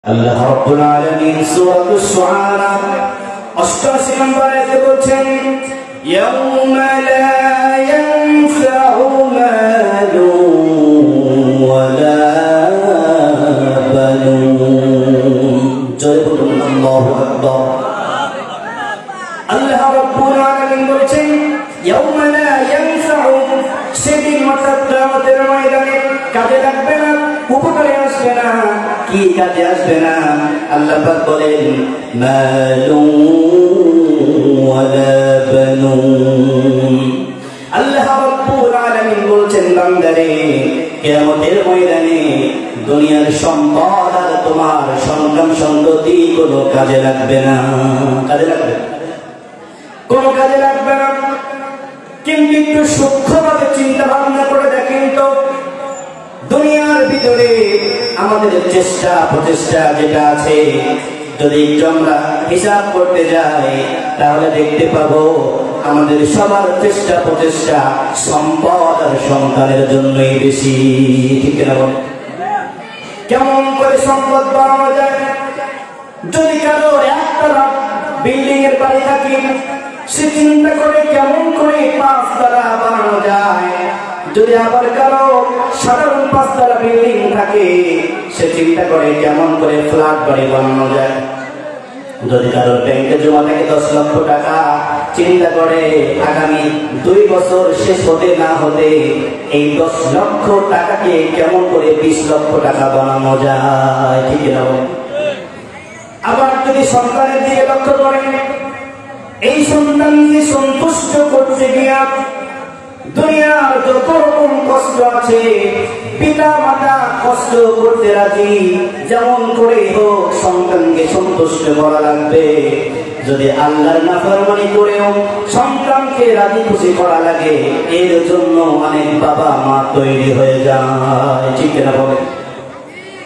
আল্লাহ রাব্বুল আলামিন সূরাতুশ শুআরা ৮৮ নম্বর আয়াতে বলেন ইয়াউমা লা ইয়ানফাউ মালুন ওয়ালা বানুন। জয় বলুন আল্লাহু আকবার। আল্লাহ রাব্বুল আলামিন বলেন ইয়াউমা লা ইয়ানফাউ, সেদিন অর্থাৎ কিয়ামতের ময়দানে কাজে লাগবে না, উপকারে আসবে না। কি কাজে আসবে না? আল্লাহ পাক বলেন মালুন ওয়ালা বানুন। আল্লাহ রাব্বুল আলামিন বলছেন বান্দারে, কিয়ামতের ময়দানে দুনিয়ার সম্পদ আর তোমার সন্তান সন্ততি কোনো কাজে লাগবে না। কাজে লাগবে কোনো কাজে লাগবে না। কিন্তু একটু সূক্ষ্মভাবে চিন্তা ভাবনা করে দেখেন তো, দুনিয়ার ভিতরে আমাদের চেষ্টা প্রচেষ্টা যেটা আছে, যদি একটু আমরা হিসাব করতে যাই তাহলে দেখতে পাবো আমাদের সবার চেষ্টা প্রচেষ্টা সম্পদ আর সন্তানের জন্যই বেশি। ঠিক না? কেমন করে সম্পদ বাড়ানো যায়? যদি কারো একতলা বিল্ডিং এর বাড়ি থাকে, সে চিন্তা করে কেমন করে ৫ তলা বানানো যায়। যদি আবার কারো সাধারণ ৫ তলা বিল্ডিং থাকে, সে চিন্তা করে কেমন করে ফ্ল্যাট বাড়ি বানানো যায়। যদি কারো ব্যাংকে জমা থাকে ১০ লক্ষ টাকা, চিন্তা করে আগামী ২ বছর শেষ হতে না হতে এই ১০ লক্ষ টাকাকে কেমন করে ২০ লক্ষ টাকা বানানো যায়। ঠিক না? আবার যদি সন্তানের দিকে লক্ষ্য করেন, এই সন্তানকে সন্তুষ্ট করতে গিয়া দুনিয়ার যত রকম কষ্ট আছে, পিতা মাতা কষ্ট করতে রাজি, যেমন করে হোক সন্তানকে সন্তুষ্ট করা লাগবে। যদি আল্লাহর নাফরমানি করেও সন্তানকে রাজি খুশি করা লাগে, এর জন্য অনেক বাবা মা তৈরি হয়ে যায়। ঠিক না বলে?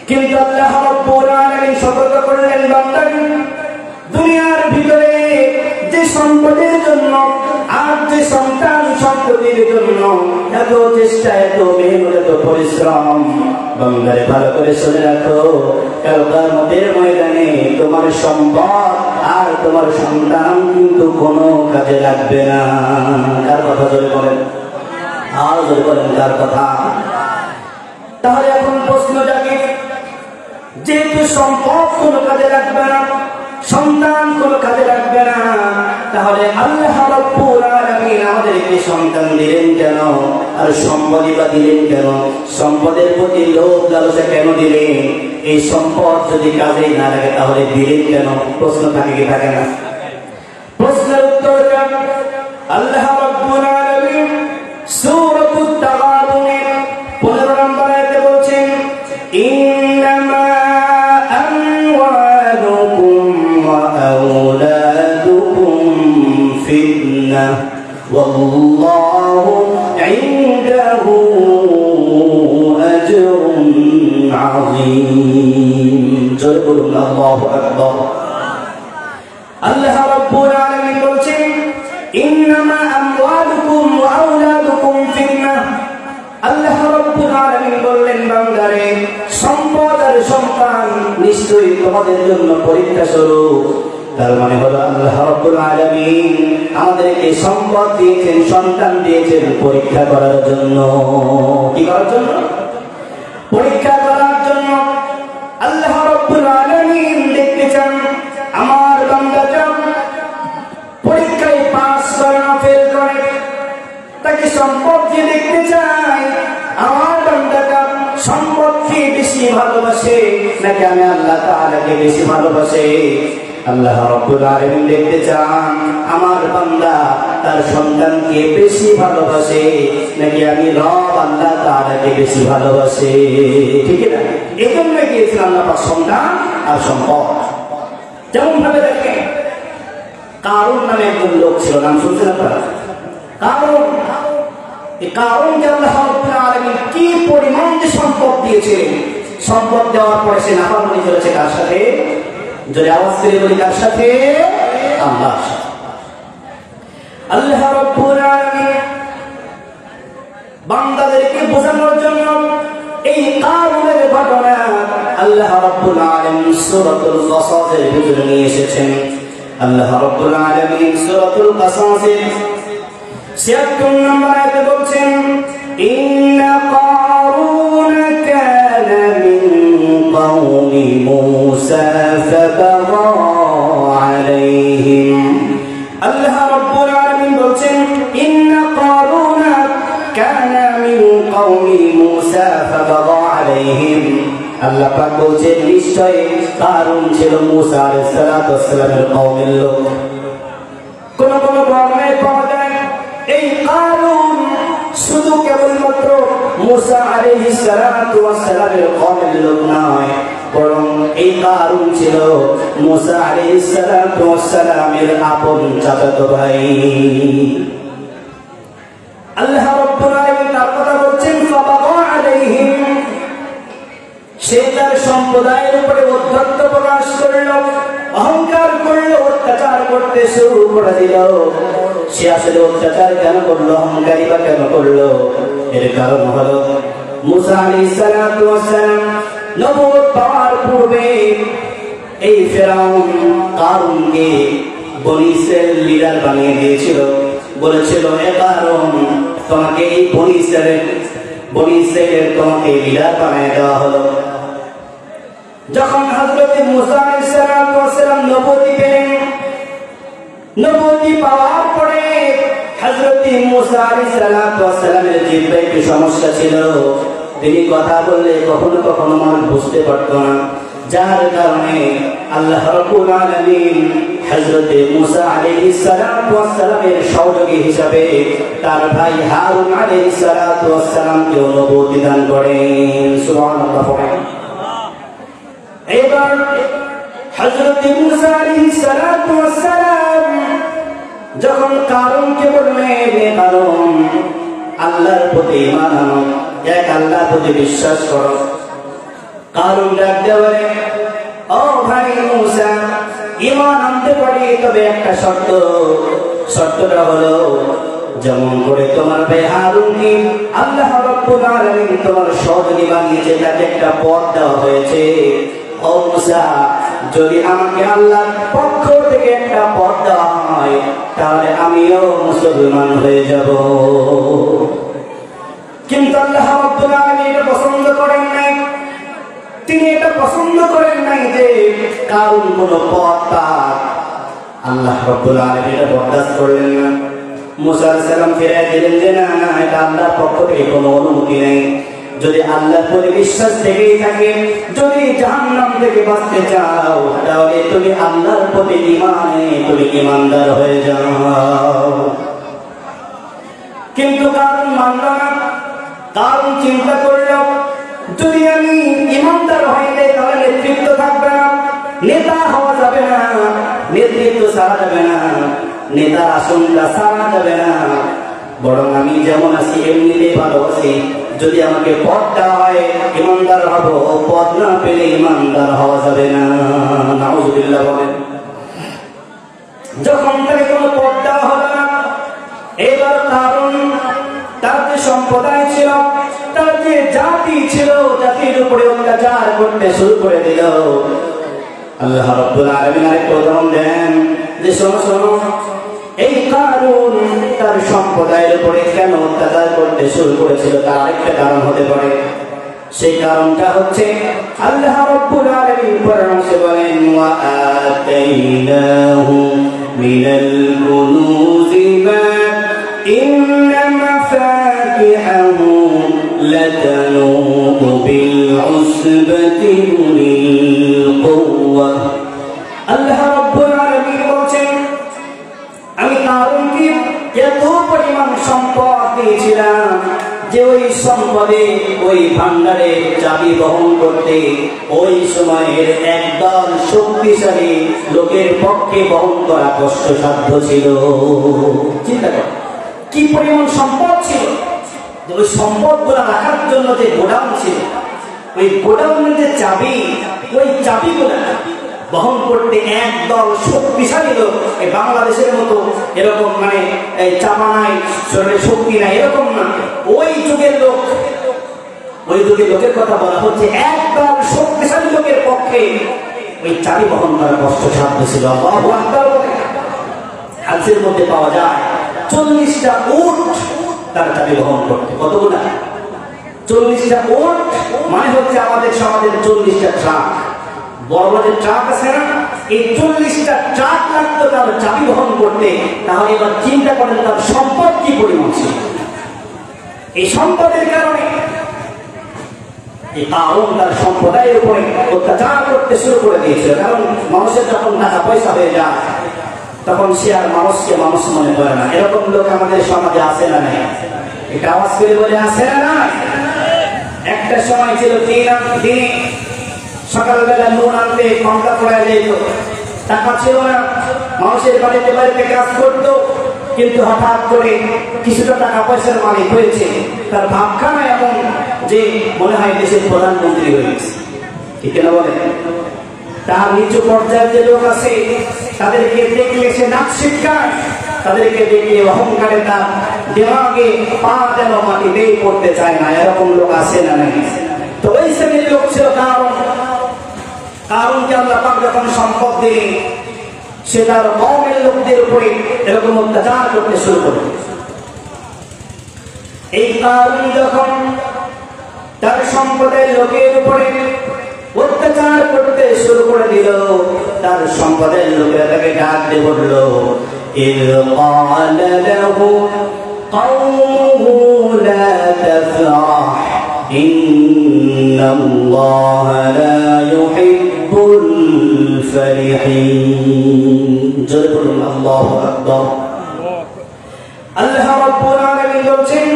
কিন্তু আল্লাহ রাব্বুল আলামিন সতর্ক করলেন বান্দাকে, দুনিয়ার ভিতরে যে সম্পদের জন্য আর যে সন্তান সন্ততির জন্য এত চেষ্টা, এত মেহনত, এত পরিশ্রম, বান্দারে ভালো করে শুনে রাখো, কাল কিয়ামতের ময়দানে তোমার সম্পদ আর তোমার সন্তান কিন্তু কোনো কাজে লাগবে না। কার কথা জোরে বলেন? আর জোরে বলেন কার কথা? তাহলে এখন প্রশ্ন জাগে, যেহেতু সম্পদ কোনো কাজে লাগবে না, সন্তান কোনো কাজে লাগবে না, তাহলে আল্লাহ রাব্বুল আলামিন আমাদেরকে সন্তান দিলেন কেন? আর সম্পদই বা দিলেন কেন? সম্পদের প্রতি লোভ লালসা কেন দিলেন? এই সম্পদ যদি কাজেই না লাগে তাহলে দিলেন কেন? প্রশ্ন থাকে কি থাকে না? প্রশ্নের উত্তর আল্লাহ রাব্বুল আলামিন সূরাতুত তাগাবুনের ১৫ নম্বর আয়াতে বলছেন ইন্নামা আমওয়ালুকুম ওয়া আওলাদুকুম ফিতনাহ ওয়াল্লাহু ইনদাহু আজরুন আযীম। জোরে বলুন আল্লাহু আকবার। আল্লাহ রাব্বুল আলামিন বলেন ইন্নামা আমওয়ালুকুম ওয়া আওলাদুকুম ফিতনাহ। আল্লাহ রাব্বুল আলামিন বললেন বান্দারে, সম্পদ আর সন্তান নিশ্চয়ই তোমাদের জন্য পরীক্ষা স্বরূপ। তার মানে হলো আল্লাহ রাব্বুল আলামিন আমাদেরকে সম্পদ দিয়েছেন, সন্তান দিয়েছেন পরীক্ষা করার জন্য। কি করার জন্য? পরীক্ষা করার জন্য। আল্লাহ রাব্বুল আলামিন দেখতে চান আমার বান্দাটা পরীক্ষায় পাস করে না ফেল করে, তাকে সম্পদ দিয়ে দেখতে চাই আমার বান্দাটা সম্পদকে বেশি ভালোবাসে নাকি আমি আল্লাহ তাআলাকে বেশি ভালোবাসে। আল্লাহ রাব্বুল আলামিন দেখতে চান আমার বান্দা তার সন্তানকে বেশি ভালোবাসে নাকি আমি রব আল্লাহ তাআলাকে বেশি ভালোবাসে। ঠিক না? এই জন্য গিয়েছিল আল্লাহ পাক সন্তান আর সম্পদ। যেমন ভাবে দেখেন, কারুন নামে একজন লোক ছিল, নাম শুনছেন আপনারা? কারুন। এই কারুনকে আল্লাহ রাব্বুল আলামিন কি পরিমাণ যে সম্পদ দিয়েছিলেন, সম্পদ দেওয়ার পরে সে নাফরমানি করেছে কার সাথে? যদি আওয়াজ করে বলি কার সাথে? আল্লাহর সাথে। আল্লাহ রাব্বুল আলামিন বান্দাদেরকে বোঝানোর জন্য এই কারুনের ঘটনা আল্লাহ রাব্বুল আলামিন সূরাতুল কাসাসের ভিতরে নিয়ে এসেছেন। আল্লাহ রাব্বুল আলামিন সূরাতুল কাসাসের ৭৬ নম্বর আয়াতে বলছেন, ইন্না কারুন কানা মিন কওমি মূসা ফাবাগা আলাইহিম। আল্লাহ রাব্বুল আলামিন বলছেন, ইন্না কারুন কানা মিন কওমি মূসা ফাবাগা আলাইহিম। আল্লাহ পাক বলছেন, নিশ্চয় কারুন ছিল মূসা আলাইহিস সালাতু ওয়াস সালামের কওমের লোক। কোন কোন বর্ণনায় পাওয়া যায় এই কারুন শুধু কেবলমাত্র মূসা আলাইহিস সালাতু ওয়াস সালামের কওমের লোক নয়, বরং এই কারুন ছিল মূসা আলাইহিস সালাতু ওয়াস সালামের আপন চাচাতো ভাই। আল্লাহ রাব্বুল আলামিন তার কথা বলছেন, ফাবাগা আলাইহিম, সে তার সম্প্রদায়ের উপরে অধ্যত্ব প্রকাশ করল, অহংকার করল, অত্যাচার করতে শুরু করে দিল। সে আসলে অত্যাচার কেন করলো, অহংকারী বা কেন করলো? এর কারণ হলো মূসা আলাইহিস সালাতু ওয়াস সালাম নবুয়ত পাওয়ার পূর্বে এই ফিরআউন কারুনকে বনী ইসরাইলের লিডার বানিয়ে দিয়েছিল। বলেছিল, এ কারুন, তোমাকে এই বনী ইসরাইলের তোমাকে লিডার বানিয়ে দেওয়া হলো। যখন হযরত মূসা আলাইহিস সালাতু ওয়াস সালাম নবুয়ত পেলেন, নবুয়ত পাওয়ার পরে হযরত মূসা আলাইহিস সালাতু ওয়াস সালামের জিহ্বায় একটু সমস্যা ছিল। তিনি কথা বললে কখনো কখনো মানুষ বুঝতে পারত না, যার কারণে আল্লাহ রাব্বুল আলামিন হযরত মূসা আলাইহিস সালাতু ওয়াস সালামের সহযোগী হিসেবে তার ভাই হারুন আলাইহিস সালাতু ওয়াস সালামকে নবুয়ত দান করেন। সুবহানাল্লাহ। এবার হযরত মূসা আলাইহিস সালাতু ওয়াস সালাম যখন কারুনকে বললেন, কারুন, আল্লাহর প্রতি ঈমান আনো, এক আল্লাহর প্রতি বিশ্বাস করো। কারুন ডাক দিয়ে বলে, ও ভাই মূসা, ঈমান আনতে পারি, তবে একটা শর্ত। শর্তটা হলো, যেমন করে তোমার ভাই হারুনকে আল্লাহ রাব্বুল আলামিন তোমার সহযোগী বানিয়েছে, তাতে একটা পদ দেওয়া হয়েছে। ও মূসা, যদি আমাকে আল্লাহর পক্ষ থেকে একটা পদ দেওয়া হয়, তাহলে আমিও মুসলমান হয়ে যাব। কিন্তু আল্লাহ রাব্বুল আলামিন এটা পছন্দ করেন নাই। তিনি এটা পছন্দ করেন নাই যে কারুন কোন পদ পাক। আল্লাহ রাব্বুল আলামিন এটা বরদাস্ত করলেন না। মূসা আলাইহিস সালাম ফিরিয়ে দিলেন যে না, এটা আল্লাহর পক্ষ থেকে কোনো অনুমতি নেই। যদি আল্লাহর প্রতি বিশ্বাস থেকেই থাকে, যদি জাহান্নাম থেকে বাঁচতে চাও, তাহলে তুমি আল্লাহর প্রতি ঈমানে তুমি ঈমানদার হয়ে যাও। কিন্তু কারুন মানল না। কারুন চিন্তা করল, যদি আমি ঈমানদার হয়ে যাই তাহলে নেতৃত্ব থাকবে না, নেতা হওয়া যাবে না, নেতৃত্ব ছাড়া যাবে না, নেতার আসনটা ছাড়া যাবে না, বরং আমি যেমন আছি এমনিতেই ভালো আছি। যদি আমাকে পদ দেওয়া হয় ঈমানদার হব, পদ না পেলে ঈমানদার হওয়া যাবে না। নাউযুবিল্লাহ বলেন। যখন তাকে কোনো পদ দেওয়া হলো না, এবার কারুন তার যে সম্প্রদায় ছিল, তার যে জাতি ছিল, জাতির উপরে অত্যাচার করতে শুরু করে দিল। আল্লাহ রাব্বুল আলামিন আরেকটা উদাহরণ দেন যে, শোনো শোনো, এই কারুন তার সম্প্রদায়ের উপরে কেন অত্যাচার করতে শুরু করেছিল, তার আরেকটা কারণ হতে পারে। সেই কারণটা হচ্ছে আল্লাহ রাব্বুল আলামিন পরামর্শে বলেন, ওয়া আতাইনাহু মিনাল কুনুজি মা ইন্না মাফাতিহাহু লাতানুবু বিল উসবাতি উলিল কুওয়া। আল্লাহ রাব্বুল আলামিন বলেন, আমি কারুনকে এত পরিমাণ সম্পদ দিয়েছিলাম যে ওই সম্পদে, ওই ভান্ডারে চাবি বহন করতে ওই সময়ের একদল শক্তিশালী লোকের পক্ষে বহন করা কষ্টসাধ্য ছিল। চিন্তা কর কি পরিমাণ সম্পদ ছিল। ওই সম্পদগুলো রাখার জন্য যে গোডাউন ছিল, ওই গোডাউনের যে চাবি, ওই চাবিগুলো বহন করতে একদল শক্তিশালী লোক। এই বাংলাদেশের মতো এরকম মানে চাপা নাই, শরীরে শক্তি নাই, এরকম না, ওই যুগের লোক ওই দুটি লোকের কথা বলা হচ্ছে, একদল শক্তিশালী লোকের পক্ষে ওই চাবি বহন করা কষ্টসাধ্য ছিল। আল্লাহু আকবার। হাদিসের মধ্যে পাওয়া যায় 40টা উট তার চাবি বহন করতে। কতগুলা? 40টা উট, মানে হচ্ছে আমাদের সমাজের 40টা ট্রাক। বড় বড় ট্রাক আছে না, এই 40টা ট্রাক লাগতো তার চাবি বহন করতে। তাহলে এবার চিন্তা করেন তার সম্পদ কি পরিমাণ ছিল। এই সম্পদের কারণে কারণ তার সম্প্রদায়ের উপরে অত্যাচার করতে শুরু করে দিয়েছিল। কারণ মানুষের যখন টাকা পয়সা হয়ে যায় তখন সে আর মানুষকে মানুষ মনে করে না। এরকম লোক আমাদের সমাজে আছে না নাই? এটা আওয়াজ করে বলে আছে না? একটা সময় ছিল দিনে সকালবেলা নুন আনতে কমটা পড়া যেত, টাকা ছিল না, মানুষের বাড়িতে বাড়িতে কাজ করতো, কিন্তু হঠাৎ করে কিছুটা টাকা পয়সার মালিক হয়েছে, তার ভাবখানা এমন যে মনে হয় দেশের প্রধানমন্ত্রী হয়েছে। ঠিক না বলে? তার নিচু পর্যায়ের যে লোক আছে তাদেরকে দেখলে সে নাক শিক্ষায়, তাদেরকে দেখলে অহংকারে তার দেমাগে পা যেন মাটিতেই পড়তে চায় না। এরকম লোক আছে না নাই? তো ওই শ্রেণীর লোক ছিল কারণকে আল্লাহ পাক যখন সম্পদ দিলেন, সে তার কওমের লোকদের উপরে এরকম অত্যাচার করতে শুরু করল। এই কারণ যখন তার সম্পদের লোকের উপরে অত্যাচার করতে শুরু করে দিল, তার সম্পদের লোকেরা তাকে ডাক দিয়ে বলল, إذ قال له قومه لا تفرح إن الله لا يحب الفرحين جل الله أكبر الله رب العالمين বলছেন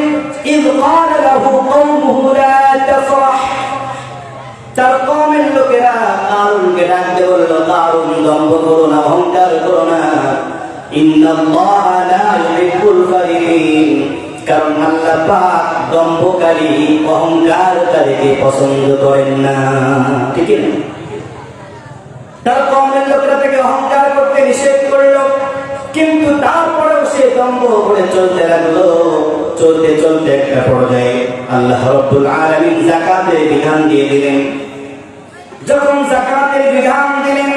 إذ قال له قومه لا تفرح তার কওমের লোকেরা কারণকে ডাক দিয়ে বলল, কারণ দম্ভ করো না, অহংকার করো না, ইন্নাল্লাহা লা ইউহিব্বুল ফারিহিন, কারণ আল্লাহ পাক দম্ভকারী অহংকারকারীকে পছন্দ করেন না। ঠিক না? তার কওমের লোকেরা থেকে অহংকার করতে নিষেধ করলো, কিন্তু তারপরেও সে দম্ভ করে চলতে লাগলো। চলতে চলতে একটা পর্যায়ে আল্লাহ রাব্বুল আলামিন যাকাতের বিধান দিয়ে দিলেন। যখন যাকাতের বিধান দিলেন,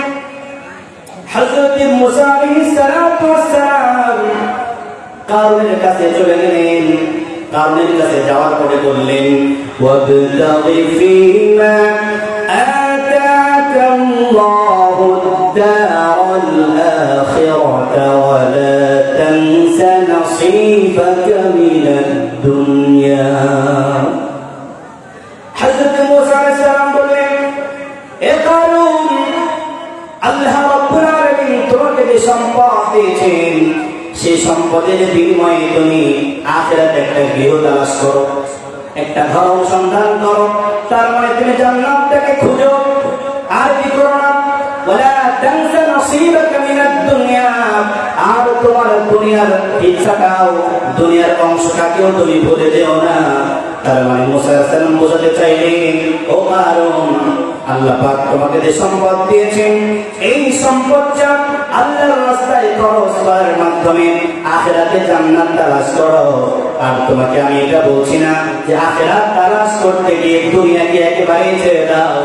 হযরত মুসা আলাইহিস সালাতু ওয়াস সালাম কারণের কাছে চলে গেলেন। কারণের কাছে যাওয়ার পরে বললেন, ওয়াবতাগি ফীমা আতাকাল্লাহু ad-দারাল আখিরাতা ওয়া লা তানসা নাসীবাকা মিনাদ দুনিয়া। হযরত মুসা আলাইহিস সালাম বললেন, এ কারণ আল্লাহ রাব্বুল আলামিন তোমাকে যে সম্পদ দিয়েছেন, সেই সম্পদের বিনিময়ে তুমি আখিরাতে একটা গৃহ তালাশ করো, একটা ঘর অনুসন্ধান করো। তার মানে তুমি জান্নাতটাকে খুঁজো, আর কি করো না, ওয়ালা তানসা নাসীবাকা মিনাদ দুনিয়া, আর তোমার দুনিয়ার ইচ্ছাটাও, দুনিয়ার অংশটাকেও তুমি ভুলে যেও না। তার মানে মুসা আলাইহিস সালাম বোঝাতে চাইলেন, ও কারণ আল্লাহ পাক তোমাকে যে সম্পদ দিয়েছেন, এই সম্পদটা আল্লাহর রাস্তায় খরচ করার মাধ্যমে আখিরাতে জান্নাত তালাশ করো। আর তোমাকে আমি এটা বলছি না যে আখিরাত তালাশ করতে গিয়ে দুনিয়াকে একেবারেই ছেড়ে দাও,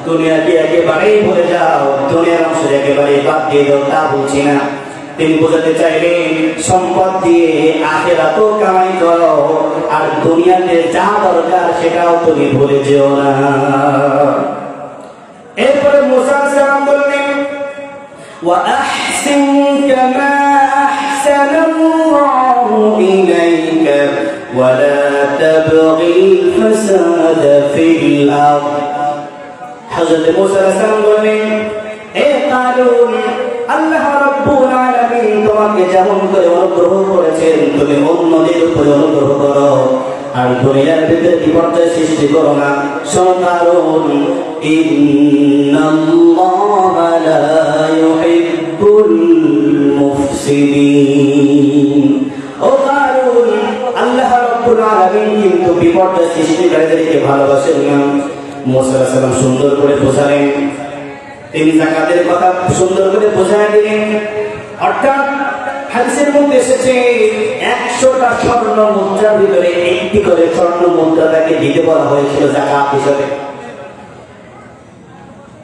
দুনিয়াকে একেবারেই ভুলে যাও, দুনিয়ার অংশ একেবারে বাদ দিয়ে দাও, তা বলছি না। তিনি বোঝাতে চাইলেন, সম্পদ দিয়ে আখিরাতও কামাই করো, আর দুনিয়াতে যা দরকার সেটাও তুমি ভুলে যেও না। এরপরে মুসা আলাইহিস সালাম বললেন, ওয়া আহসিন কামা আহসানাল্লাহু ইলাইকা ওয়া লা তাবগিল ফাসাদা ফিল আরদ। হযরত মুসা আলাইহিস সালাম বললেন, হে কারুন, আল্লাহ রাব্বুল আলামিন তোমাকে যেমন করে অনুগ্রহ করেছেন, তুমি অন্যদের উপরে অনুগ্রহ করো, আর দুনিয়ার ভিতরে বিপর্যয় সৃষ্টি করো না। কারণ ইন্নাল্লাহা লা ইউহিব্বুল মুফসিদিন। ও কারণ আল্লাহ রাব্বুল আলামিন কিন্তু বিপর্যয় সৃষ্টিকারীদেরকে ভালোবাসেন না। মুসা আলাইহিস সালাম সুন্দর করে বোঝালেন, তিনি যাকাতের কথা সুন্দর করে বোঝায় দিলেন। অর্থাৎ হাদিসের মধ্যে এসেছে 100টা স্বর্ণ মুদ্রার ভিতরে একটি করে স্বর্ণ মুদ্রা তাকে দিতে বলা হয়েছিল যাকাত হিসেবে।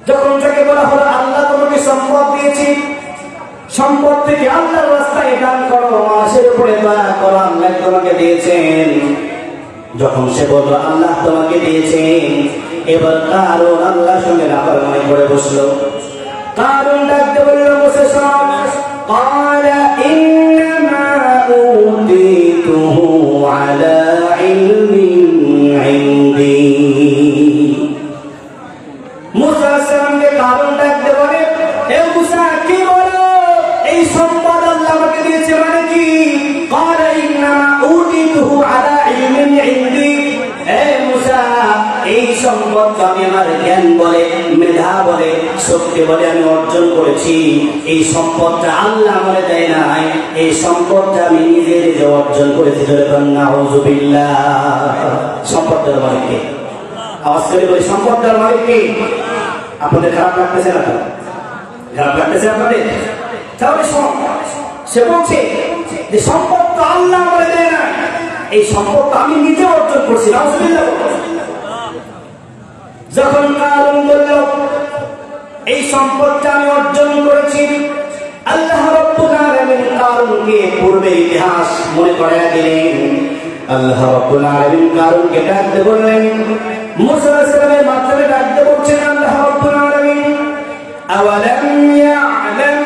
যখন তাকে বলা হলো আল্লাহ তোমাকে সম্পদ দিয়েছি, সম্পদ থেকে আল্লাহর রাস্তায় দান করো, মানুষের উপরে দয়া করো, আল্লাহ তোমাকে দিয়েছেন। যখন সে বলল আল্লাহ তোমাকে দিয়েছেন, এবার কারণ আল্লাহর সঙ্গে নাফরমানি করে বসলো। কারণ ডাকতে বলল বসে সব قال إنما أوتيته على علم عندي। মুসা আলাইহিস সালামকে কারণ ডাকতে বলে, হে মুসা কি বলো, এই সম্পদ আল্লাহ আমাকে দিয়েছে মানে কি? قال إنما أوتيته على علم عندي। হে মুসা, এই সম্পদ আমি আমার জ্ঞান বলে, মেধা বলে, শক্তি বলে আমি অর্জন করেছি। এই সম্পদটা আল্লাহ আমাকে দেয় নাই, এই সম্পদটা আমি নিজে নিজে অর্জন করেছি। নাউযুবিল্লাহ। সম্পদের মালিক কে? আওয়াজ করে বলি, সম্পদের মালিক কে? আপনাদের খারাপ লাগতেছে না? খারাপ লাগতেছে আপনাদের? তাহলে সে বলছে যে সম্পদ তো আল্লাহ আমাকে দেয় না, এই সম্পদটা আমি নিজে অর্জন করছি। নাউযুবিল্লাহ। যখন কারণ বলল এই সম্পদটা আমি অর্জন করেছি, আল্লাহ রাব্বুল আলামিন কারণকে পূর্বের ইতিহাস মনে করিয়ে দিলেন। আল্লাহ রাব্বুল আলামিন কারণকে ডাকতে বললেন, মুসা আলাইহিস সালামের মাধ্যমে ডাকতে বলছেন আল্লাহ রাব্বুল আলামিন, আওয়ালাম ইয়া'লাম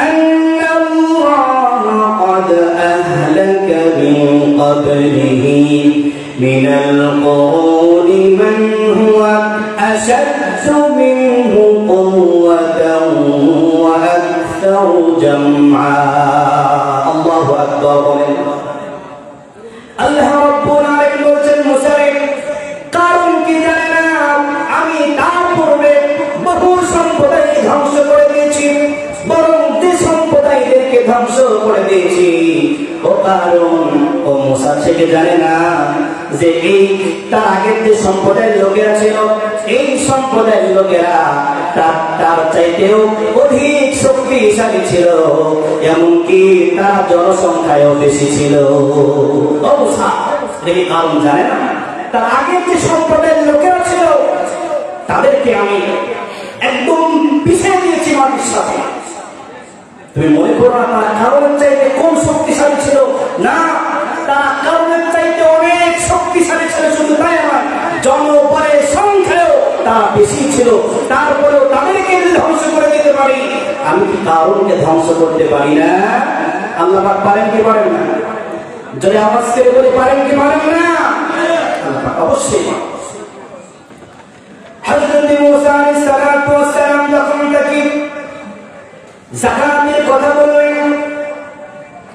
আন্না আল্লাহ ক্বাদ আহলাকা মিন ক্বাবলিহি মিনাল কুরুনি মান হুয়া أشد منه قوة وأكثر جمعا। الله أكبر। الله رب العالمين বলছেন মুসারে, কারণ কি জানে না আমি তার পূর্বে বহু সম্প্রদায় ধ্বংস করে দিয়েছি, বরং যে সম্প্রদায়দেরকে ধ্বংস করে দিয়েছি ও কারণ ও মুসা থেকে জানে না যে এই তার আগের যে সম্প্রদায়ের লোকেরা ছিল, এই সম্প্রদায়ের লোকেরা তার চাইতেও অধিক শক্তিশালী ছিল, এমনকি তার জনসংখ্যাও বেশি ছিল। অবস্থা দেখি কারণ জানে না তার আগের যে সম্প্রদায়ের লোকেরা ছিল তাদেরকে আমি একদম পিছিয়ে দিয়েছি মাটির সাথে। তুমি মনে করো না তার কারণের চাইতে কোন শক্তিশালী ছিল? না, তার কারণের চাইতে অনেক শক্তিশালী ছিল। শুধু তাই আমার জনবলের সংখ্যাও তারা বেশি ছিল, তারপরেও তাদেরকে ধ্বংস করে দিতে পারি। আমি কি কারণকে ধ্বংস করতে পারি না? আল্লাহ পাক পারেন কি পারেন না? যদি আওয়াজ করে বলে পারেন কি পারেন না? আল্লাহ পাক অবশ্যই। হযরত মুসা আলাইহিস সালাতু ওয়াস সালাম যখন তাকে যাকাতের কথা বললেন,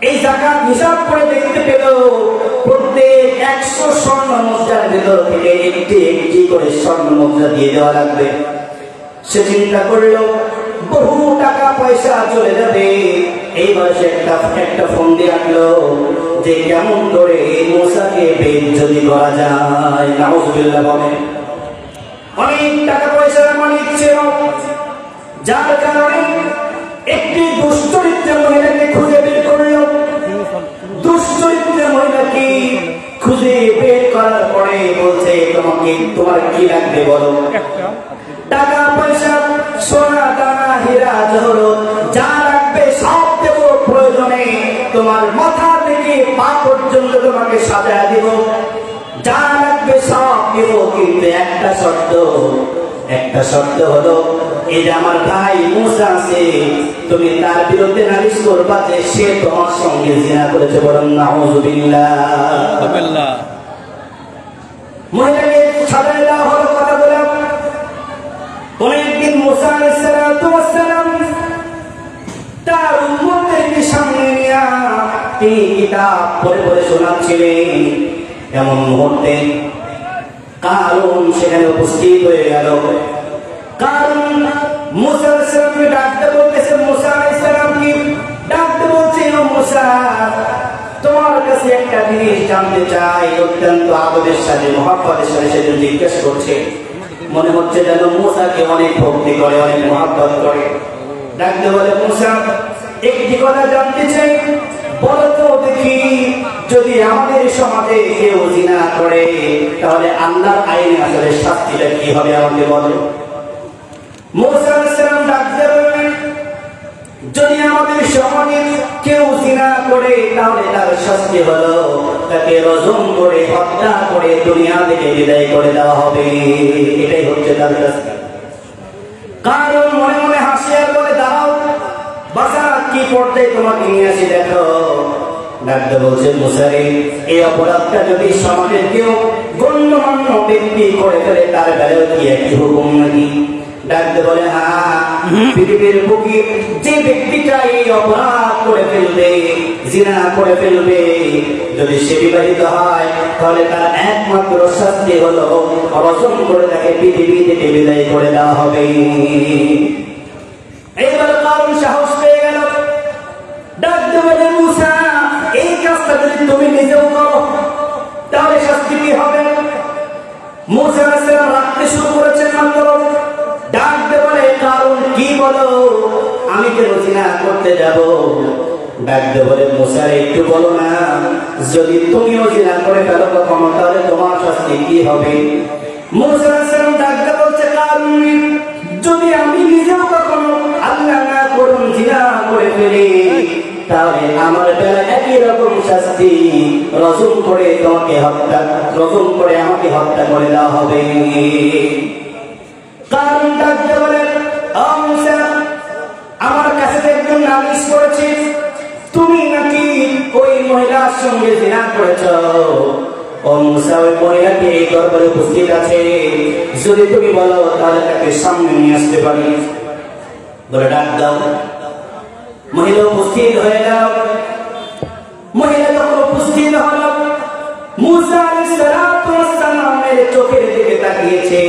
এই যাকাত হিসাব করে দেখতে পেল প্রত্যেক 100 স্বর্ণ মুদ্রার ভেতর থেকে একটি একটি করে স্বর্ণ মুদ্রা দিয়ে দেওয়া লাগবে। সে চিন্তা করলো বহু টাকা পয়সা চলে যাবে। এইবার সে একটা ফোন দিয়ে রাখলো যে কেমন করে মুসাকে বেইজ্জতি করা যায়। নাউযুবিল্লাহ। বলে অনেক টাকা পয়সার মালিক ছিল, যার কারণে একটি দুশ্চরিত্রের মহিলাকে খুঁজে বের করলো। দুশ্চরিত্রের মহিলাকে খুঁজে বের করার পরে বলছে, তোমার কি লাগবে বলো? টাকা পয়সা, সোনা দানা, হীরা জহরত যা লাগবে সব দেব, প্রয়োজনে তোমার মাথা থেকে পা পর্যন্ত তোমাকে সাজায় দিব, যা লাগবে সব দেব, কিন্তু একটা শর্ত হলো এই যে আমার ভাই মুসা আছে, তুমি তার বিরুদ্ধে নালিশ করবা যে সে তোমার সঙ্গে জিনা করেছে। বরং নাউযুবিল্লাহ। মহিলাকে সাজায় দেওয়া হলো। কথা বলে অনেকদিন মুসা আলাইহিস সালাম তার উম্মতদেরকে সামনে নিয়ে তিনি কিতাব পড়ে পড়ে শোনাচ্ছিলেন। এমন মুহূর্তে কারণ সেখানে উপস্থিত হয়ে গেল। কারণ মুসা আলাইহিস সালামকে ডাকতে বলতেছে, মুসা আলাইহিস সালামকে ডাকতে বলছে, ও মুসা, তোমার কাছে একটা জিনিস জানতে চাই। অত্যন্ত আদরের সাথে, মহব্বতের সাথে সেদিন জিজ্ঞেস করছে। মনে হচ্ছে যেন মুসাকে অনেক ভক্তি করে, অনেক মহব্বত করে। ডাকতে বলে, মুসা, একটি কথা জানতে চাই, বলো তো দেখি, যদি আমাদের সমাজে কেউ জিনা করে তাহলে আল্লাহর আইনে আসলে শাস্তিটা কি হবে আমাকে বলো। মুসা আলাইহিস সালাম ডাক দিয়ে বললেন, যদি আমাদের সমাজে কেউ জিনা করে তাহলে তার শাস্তি হলো তাকে রজম করে হত্যা করে দুনিয়া থেকে বিদায় করে দেওয়া হবে। এটাই হচ্ছে তার শাস্তি। কারণ মনে মনে হাসি আর বলে, দাঁড়াও বাসা, কি পর্দায় তোমাকে নিয়ে আসি দেখো। ডাকতে বলছে, মুসা রে, এই অপরাধটা যদি সমাজের কেউ গণ্যমান্য ব্যক্তি করে ফেলে তার বেলায় কি একই হুকুম নাকি? ডাকতে বলে, হ্যাঁ, পৃথিবীর বুকে যে ব্যক্তিটা এই অপরাধ করে ফেলবে, জিনা করে ফেলবে, যদি সে বিবাহিত হয় তাহলে তার একমাত্র শাস্তি হলো রজম করে তাকে পৃথিবী থেকে বিদায় করে দেওয়া হবে। এইবার কারণ সাহস পেয়ে গেল, ডাকতে বলে, মুসা, এই কাজটা যদি তুমি নিজেও করো তাহলে শাস্তি কি হবে? মুসা আলাইহিস সালাম রাখতে শুরু করেছেন মাত্র, ডাকতে বলে, কারণ কি বলো, আমি কেন জিনা করতে যাব? ডাকতে বলে, মুসা একটু বলো না, যদি তুমিও জিনা করে ফেলো কখনো তাহলে তোমার শাস্তি কি হবে? মুসা আলাইহিস সালাম ডাকতে বলছে, কারণ যদি আমি নিজেও কখনো আল্লাহ না করুন জিনা করে ফেলি তাহলে আমার বেলায় একই রকম শাস্তি, রজম করে তোমাকে হত্যা, রজম করে আমাকে হত্যা করে দেওয়া হবে। কারণ ডাকতে বলে, মুসা, আমার কাছে একজন নালিশ করেছে তুমি নাকি ওই মহিলার সঙ্গে জিনা করেছ। ও মুসা, ওই মহিলাটি এই দরবারে উপস্থিত আছে, যদি তুমি বলো তাহলে তাকে সামনে নিয়ে আসতে পারি। বলে ডাক দাও। মহিলা উপস্থিত হয়ে গেল। মহিলা যখন উপস্থিত হল, মুসা আলাইহিস সালামের চোখের দিকে তাকিয়েছে।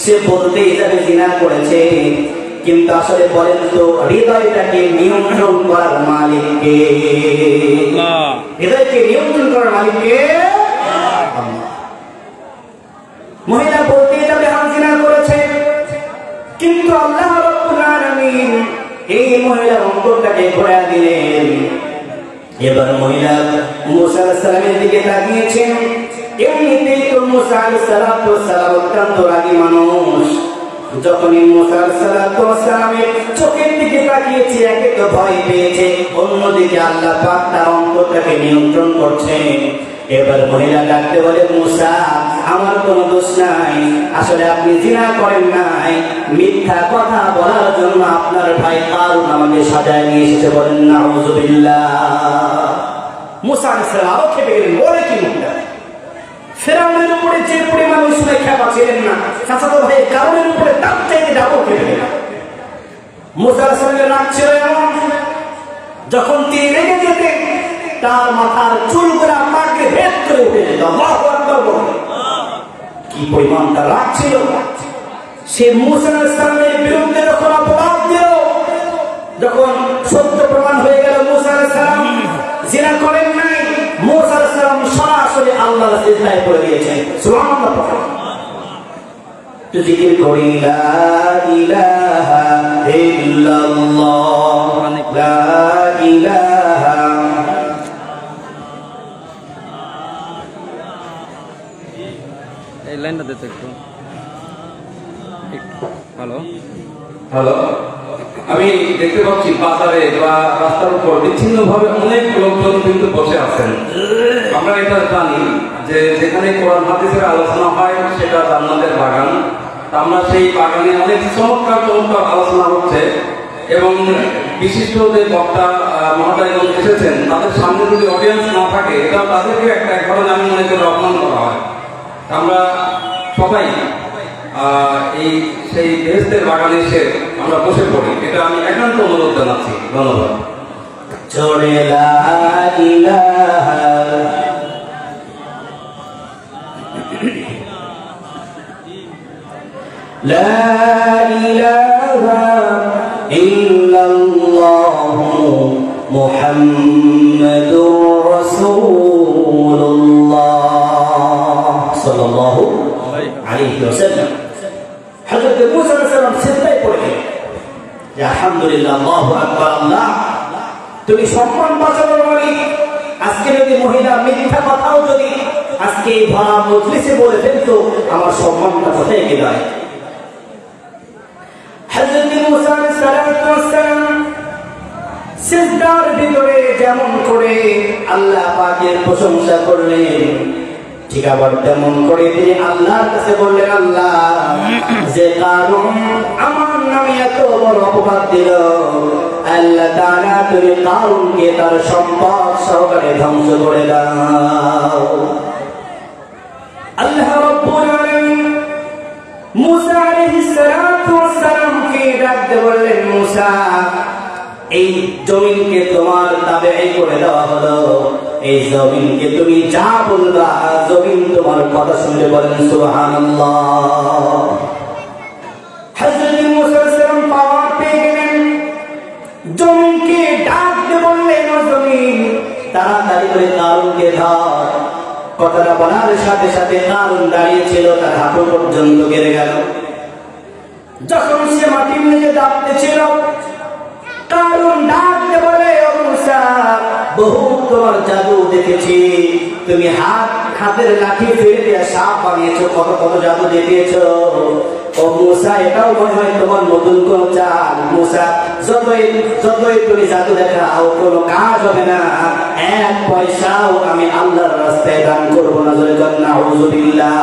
সে বলতেই যাবে জিনা করেছে, কিন্তু আসলে বলেন তো হৃদয়টাকে নিয়ন্ত্রণ করার মালিক কে? হৃদয়কে নিয়ন্ত্রণ করার মালিক কে? মহিলা বলতেই যাবে আমি জিনা করেছে, কিন্তু আল্লাহ রাব্বুল আলামিন এই মহিলার অন্তরটাকে ঘোরা দিলেন। এবার মহিলা মুসা আলাইহিস সালামের দিকে তাকিয়েছেন। এমনিতেই তো মুসা আলাইহিস সালাম অত্যন্ত রাগী মানুষ। যখনই মুসা আলাইহিস সালামের চোখের দিকে তাকিয়েছে, একে তো ভয় পেয়েছে, অন্যদিকে আল্লাহ পাক তার অন্তরটাকে নিয়ন্ত্রণ করছেন। এবার মহিলা ডাকতে বলে, মুসা, আমার কোনো দোষ নাই, আসলে আপনি জিনা করেন নাই, মিথ্যা কথা বলার জন্য আপনার ভাই কারুন আমাকে সাজায় নিয়ে এসেছে। বলেন নাউযুবিল্লাহ। মুসা আলাইহিস সালাম আরো খেপে গেলেন, বলে কি মুখটা? ফেরাউনের উপরে যে পরিমাণ ওই সময় খেপা ছিলেন না, চাচাতো ভাই কারুনের উপরে তার চাইতে ডাবল খেপে গেলেন। মুসা আলাইহিস সালামের রাগ ছিল এমন, যখন তিনি রেগে যেতেন তার মাথার চুলগুলা পাকে ভেদ করে উঠে যেত। আল্লাহু আকবার বলে। কি পরিমাণ তার রাগ ছিল! সে মুসা আলাইহিস সালামের বিরুদ্ধে যখন অপবাদ দিল, যখন সত্য প্রমাণ হয়ে গেল মুসা আলাইহিস সালাম জিনা করেন নাই, মুসা আলাইহিস সালাম সরাসরি আল্লাহর সিজদায় পড়ে গিয়েছেন। সুবহানাল্লাহ। তো জিকির করি, লা ইলাহা ইল্লাল্লাহ, লা ইলাহা। এই লাইনটা দিতে একটু হ্যালো হ্যালো, আমি দেখতে পাচ্ছি বাজারে বা রাস্তার উপর বিচ্ছিন্ন ভাবে অনেক লোকজন কিন্তু বসে আছেন। আমরা এটা জানি যে যেখানে কোরআন হাদিসের আলোচনা হয় সেটা জান্নাতের বাগান। আমরা সেই বাগানে অনেক চমৎকার চমৎকার আলোচনা হচ্ছে এবং বিশিষ্ট যে বক্তা মহোদয়গণ এসেছেন তাদের সামনে যদি অডিয়েন্স না থাকে এটা তাদেরকে এক ধরনের আমি মনে করি অপমান করা হয়। আমরা সবাই এই সেই বেহেশতের বাগানে এসে আমরা বসে পড়ি, এটা আমি একান্ত অনুরোধ জানাচ্ছি। ধন্যবাদ। জোরে লা ইলাহা লা ইলাহা ইল্লাল্লাহ মুহাম্মাদুর রাসূলুল্লাহ সাল্লাল্লাহু আলাইহি ওয়াসাল্লাম। হযরত মুসা আলাইহিস সালাম সিজদায় পড়ে গেলেন। আলহামদুলিল্লাহ, আল্লাহু আকবার, আল্লাহ তুমি সম্মান বাঁচানোর মালিক। আজকে যদি মহিলা মিথ্যা কথাও যদি আজকে এই ভরা মজলিসে বলে ফেলতো, আমার সম্মানটা কোথায় গেল? হযরত মুসা আলাইহিস সালাম সিজদার ভিতরে যেমন করে আল্লাহ পাকের প্রশংসা করলেন, ঠিক আবার তেমন করে তিনি আল্লাহর কাছে বললেন, আল্লাহ, যে কারণ আমার নামে এত বড় অপবাদ দিল, আল্লাহ তাআলা তুমি কারুনকে তার সম্পদ সহকারে ধ্বংস করে দাও। আল্লাহ রাব্বুল আলামিন মুসা আলাইহিস সালামকে ডাকতে বললেন, মুসা, এই জমিনকে তোমার তাবেঈ করে দেওয়া হলো, এই জমিনকে তুমি যা বলবা জমিন তোমার কথা শুনবে। বলেন সুবহানাল্লাহ। হযরত মুসা আলাইহিস সালাম পাওয়ার পেয়ে গেলেন, জমিনকে ডাকতে বললেন, ও জমিন, তাড়াতাড়ি করে কারুনকে ধর। কথাটা বলার সাথে সাথে কারুন দাঁড়িয়েছিল, তার হাঁটু পর্যন্ত গেড়ে গেল। যখন সে মাটির নিচে দাঁড়িয়েছিল, কারুন ডাকতে বলে, ও মুসা, বহু তোমার জাদু দেখেছি, তুমি হাতের লাঠি ফেলে দিয়ে সাপ বানিয়েছো, কত কত জাদু দেখিয়েছো। ও মুসা, এটাও মনে হয় তোমার নতুন কোন চাল। মুসা, যতই তুমি জাদু দেখাও কোনো কাজ হবে না, এক পয়সাও আমি আল্লাহর রাস্তায় দান করবো না। নাউযুবিল্লাহ।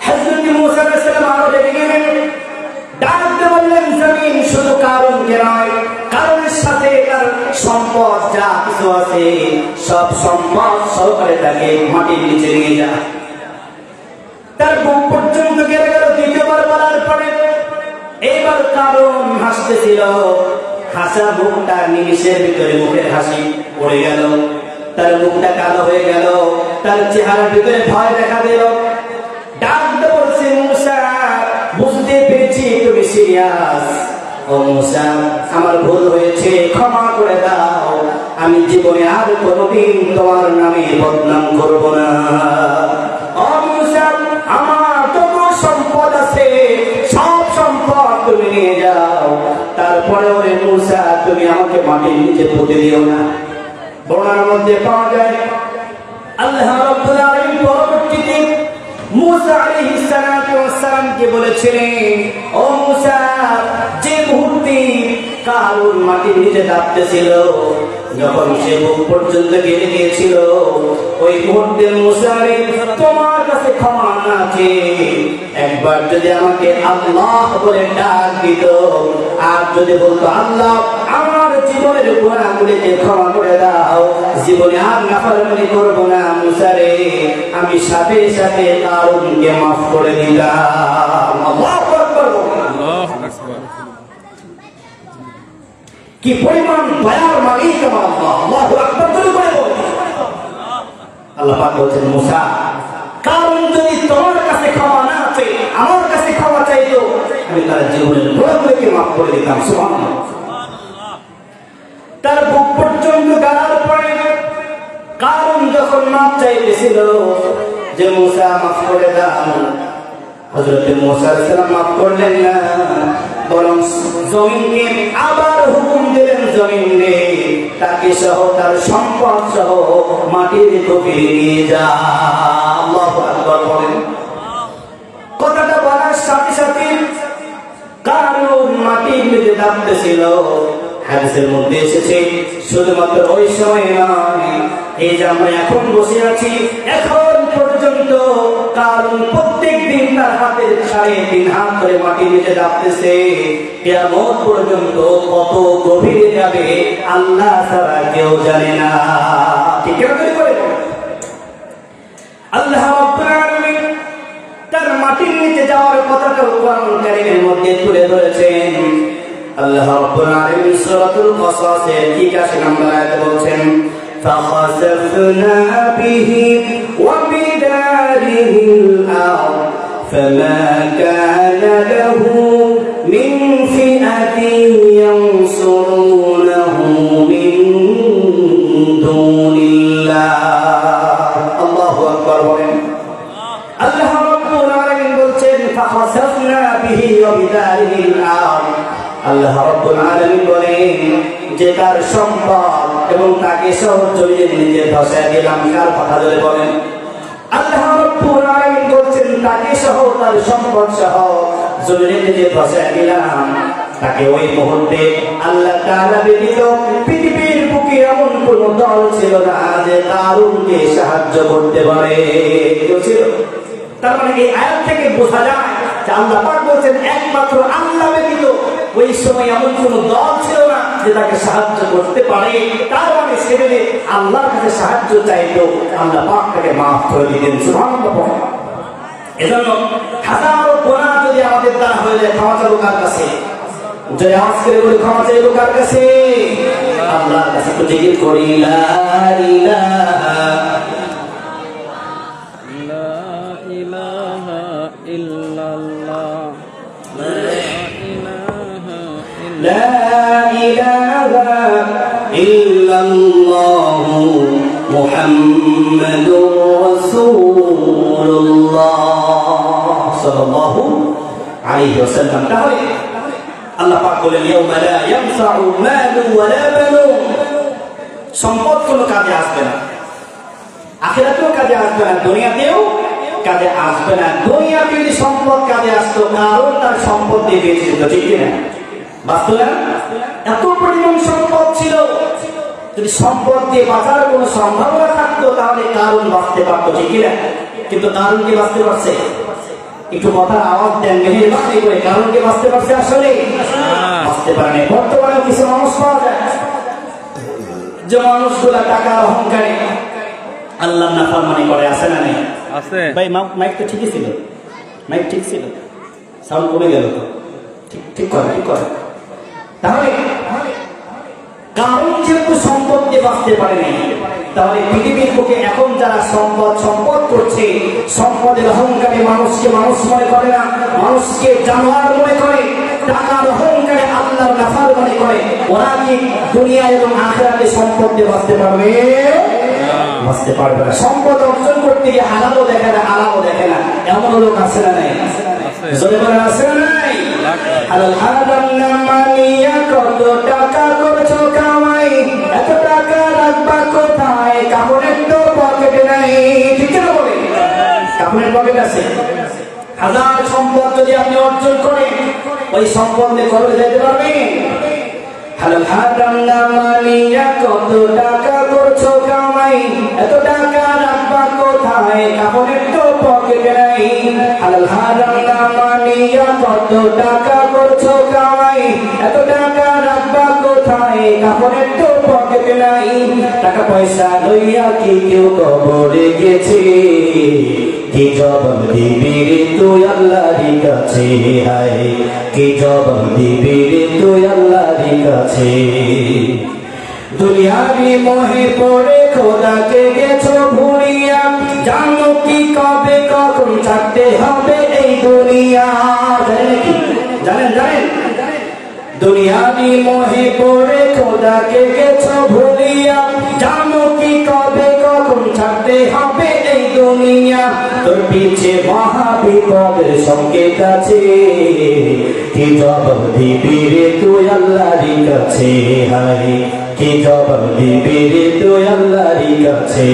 হযরত মুসা আলাইহিস সালাম আরো ডেকে গেলেন, ডাকতে বললেন, জমিন শুধু কারুনকে নয়, কারুনের সাথে তার সম্পদ যা কিছু আছে সব সম্পদ সহকারে তাকে মাটির নিচে নিয়ে যা। তার বুক পর্যন্ত গেড়ে গেল। দ্বিতীয়বার বলার পরে এইবার কারুন হাসতেছিল, হাসা মুখটা নিমিষের ভিতরে মুখের হাসি পড়ে গেল, তার মুখটা কালো হয়ে গেল, তার চেহারার ভিতরে ভয় দেখা দিল। ডাকতে বলছে, মুসা, বুঝতে পেরেছি তুমি সিরিয়াস। ও মুসা, আমার ভুল হয়েছে, ক্ষমা করে দাও, আমি জীবনে আর কোনোদিন তোমার নামে বদনাম করব না। ও মুসা, আমার যত সম্পদ আছে সব সম্পদ তুমি নিয়ে যাও, তারপরে ওরে মুসা তুমি আমাকে মাটির নিচে পুঁতে দিও না। বর্ণনার মধ্যে পাওয়া যায় আল্লাহ রাব্বুল আলামিন পরবর্তীতে মুসা আলাইহিস সালামকে বলেছিলেন, ও মুসা, যে মুহূর্তে কারুন মাটির নিচে দাঁড়াতেছিল, যখন সে বুক পর্যন্ত গেড়ে গিয়েছিল, ওই মুহূর্তে মুসা, তোমার কাছে ক্ষমা না চেয়ে একবার যদি আমাকে আল্লাহ বলে ডাক দিত, আর যদি বলতো, আল্লাহ, আমার জীবনের গুনাহগুলিকে ক্ষমা করে দাও, জীবনে আর নাফরমানি করব না, মুসা রে, আমি সাথে সাথে কারুনকে মাফ করে দিলাম। আল্লাহু আকবার। কি পরিমাণ দয়ার মালিক আমার আল্লাহ। আল্লাহু আকবার বলে বলো। আল্লাহ পাক বলেন, মুসা, কারণ যদি তোমার কাছে ক্ষমা না চাই, আমার কাছে ক্ষমা চাইতো, আমি তার জীবনের গুনাহগুলোকে মাফ করে দিতাম। সুবহানাল্লাহ। তার বুক পর্যন্ত গালার পরে কারণ যখন মাফ চাইতেছিল যে মুসা মাফ করে দাও, হযরত মুসা আলাইহিস সালাম মাফ করলেন না, বরং জমিনকে আবার হুকুম দিলেন, জমিন রে, তাকে সহ তার সম্পদ সহ মাটির গভীরে নিয়ে যা। আল্লাহু আকবার বলেন। কথাটা বলার সাথে সাথে কারুন মাটির নিচে দাঁড়াতেছিল। হাদিসের মধ্যে এসেছে, শুধুমাত্র ওই সময় নয়, এই যে আমরা এখন বসে আছি, এখন পর্যন্ত কারুন প্রত্যেক দিন তার হাতের 3.5 হাত করে মাটির নিচে দাঁড়াতেছে। কিয়ামত পর্যন্ত কত গভীরে যাবে আল্লাহ ছাড়া কেউ জানে না। ঠিক আছে? আল্লাহ রাব্বুল আলামিন তার মাটির নিচে যাওয়ার কথাটা কোরআন কারীমের মধ্যে তুলে ধরেছেন। আল্লাহ রাব্বুল আলামিন সূরাতুল কাসাসের 81 নম্বর আয়াতে বলছেন, فخسفنا به وبداره الأرض فما كان له من فئة ينصرونه من دون الله। الله أكبر বলেন। আল্লাহ রাব্বুল আলামিন বলছেন, فخسفنا به وبداره الأرض, আল্লাহ রাব্বুল আলামিন বলেন যে তার সম্পদ এবং তাকে সহ জড়িয়ে নিজে ধসায় দিলাম। কার কথা ধরে বলেন? আল্লাহ রাব্বুল আলামিন বলছেন তাকে সহ তার সম্পদ সহ জড়িয়ে নিজে ধসায় দিলাম। তাকে ওই মুহূর্তে আল্লাহ তাআলা ব্যতীত পৃথিবীর বুকে এমন কোন দল ছিল না যে কারুনকে সাহায্য করতে পারে। কেউ ছিল? তার মানে এই আয়াত থেকে বোঝা যায় যে আল্লাহ পাক বলছেন একমাত্র আল্লাহ ব্যতীত ওই সময় এমন কোন দল ছিল না যে তাকে সাহায্য করতে পারে। তার মানে সেখানে আল্লাহর কাছে সাহায্য চাইতো, আল্লাহ পাক তাকে মাফ করে দিতেন। সুবহানাল্লাহ। এজন্য হাজারো গুনাহ যদি আমাদের দ্বারা হয়ে যায়, ক্ষমা চাইবো কার কাছে? যে আওয়াজ করে বলে ক্ষমা চাইবো কার কাছে? আল্লাহর কাছে। তো জিকির করি লা ইলাহা ইল্লাল্লাহ, لا إله إلا الله محمد رسول الله صلى الله عليه وسلم। তাহলে আল্লাহ পাক বলেন ইয়াউমা লা ইয়ানফাউ মালু ওয়ালা বানুন, সম্পদ কোনো কাজে আসবে না, আখিরাতেও কাজে আসবে না, দুনিয়াতেও কাজে আসবে না। দুনিয়াতে যদি সম্পদ কাজে আসতো, কারণ তার সম্পদ দিয়ে বেঁচে যেত, ঠিক না? বাস্তব না? এত পরিমাণ সম্পদ ছিল, যদি সম্পদ দিয়ে বাঁচার কোনো সম্ভাবনা থাকতো তাহলে কারণ বাঁচতে পারতো, ঠিক না? কিন্তু কারণ কি বাঁচতে পারছে? একটু কথার আওয়াজ দেন মেহেরবানি করে। কারণ কি বাঁচতে পারছে? আসলে বাঁচতে পারেনি। বর্তমানে কিছু মানুষ পাওয়া যায় যে মানুষগুলা টাকার অহংকারে আল্লাহর নাফরমানি করে। আছে না নেই? আছে ভাই। মাইক তো ঠিকই ছিল, মাইক ঠিক ছিল, সাউন্ড কমে গেল তো। ঠিক করে, ঠিক করে। তাহলে কারণ যেহেতু সম্পদ দিয়ে বাঁচতে পারেনি, তাহলে পৃথিবীর বুকে এখন যারা সম্পদ করছে, সম্পদের অহংকারে মানুষকে মানুষ মনে করে না, মানুষকে জানোয়ার মনে করে, টাকার অহংকারে আল্লাহর নাফরমানি করে, ওরা কি দুনিয়া এবং আখিরাতে সম্পদ দিয়ে বাঁচতে পারবে? বাঁচতে পারবে না। সম্পদ অর্জন করতে গিয়ে হালালও দেখে না, হারামও দেখে না, এমন লোক আছে না নাই? জোরে বলেন আছে না নাই? হালাল হারাম না মানিয়া কত টাকা করছো কামাই, এত টাকা রাখবা কোথায়? কাপড়ের তো পকেটে নাই, ঠিক না বলে? কাপড়ের পকেট আছে। হাজার সম্পদ যদি আপনি অর্জন করেন, ওই সম্পদ দিয়ে কবরে যেতে পারবেন? হালাল হারাম না মানিয়া কত টাকা করছো কামাই, এত টাকা রাখবা কোথায়? কাপড়ের তো পকেটে নাই। হালাল হারাম না মানিয়া কত টাকা করছো কামাই, এত টাকা রাখবা কোথায়? কাপড়ের তো পকেটে নাই। টাকা পয়সা লইয়া কি কেউ কবরে গেছে? কি জবাব দিবি রে তুই আল্লাহর কাছে? হায় কি জবাব দিবি রে তুই আল্লাহর কাছে? দুনিয়াবি মোহে পড়ে খোদাকে গেছো ভুলিয়া, জানো কি কবে কখন ছাড়তে হবে এই দুনিয়া? জানেন কি? জানেন? দুনিয়াবি মোহে পড়ে খোদাকে গেছো ভুলিয়া, জানো কি কবে কখন ছাড়তে হবে এই দুনিয়া? তোর পিছে মহা বিপদের সংকেত আছে, কি জবাব দিবি রে তুই আল্লাহর কাছে? হায় কি জবাব দিবি রে তুই আল্লাহর কাছে?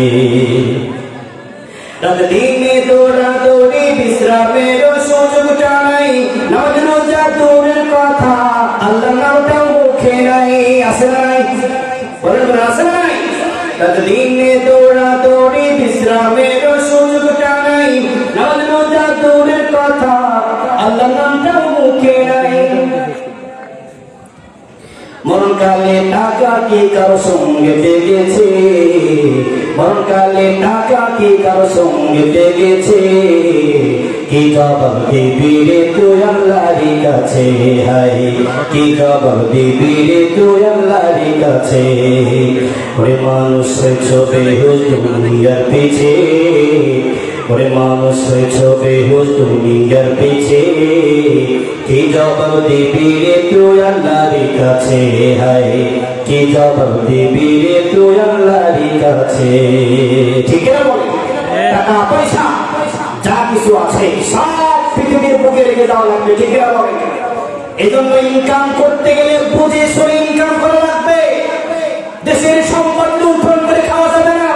রাত দিনে দৌড়াদৌড়ি বিশ্রামের সুযোগটা নাই, নামাজ রোজা দূরের কথা আল্লাহর নামটাও মুখে নাই। আছে না নাই? বলেন আছে না নাই? রাত দিনে দৌড়াদৌড়ি বিশ্রামের সুযোগটা নাই, নামাজ রোজা দূরের কথা আল্লাহর নামটাও মুখে নাই। মরণকালে টাকা কি কারো সঙ্গে লেগেছে? মরণকালে টাকা কি কারো সঙ্গে লেগেছে? কি জবাব দিবি রে তুই আল্লাহর কাছে? হায় কি জবাব দিবি রে তুই আল্লাহর কাছে? ওরে মানুষ হয়েছো বেহুশ দুনিয়ার পিছে, ওরে মানুষ হয়েছো বেহুশ দুনিয়ার পিছে, কি জবাব দিবি রে তুই আল্লাহর কাছে? হায় কি জবাব দিবি রে তুই আল্লাহর কাছে? ঠিক না বলে? টাকা পয়সা যা কিছু আছে সব পৃথিবীর বুকে রেখে দেওয়া লাগবে, ঠিক না বলে? এজন্য ইনকাম করতে গেলে বুঝে শুনে ইনকাম করা লাগবে। দেশের সম্পদ লুণ্ঠন করে খাওয়া যাবে না,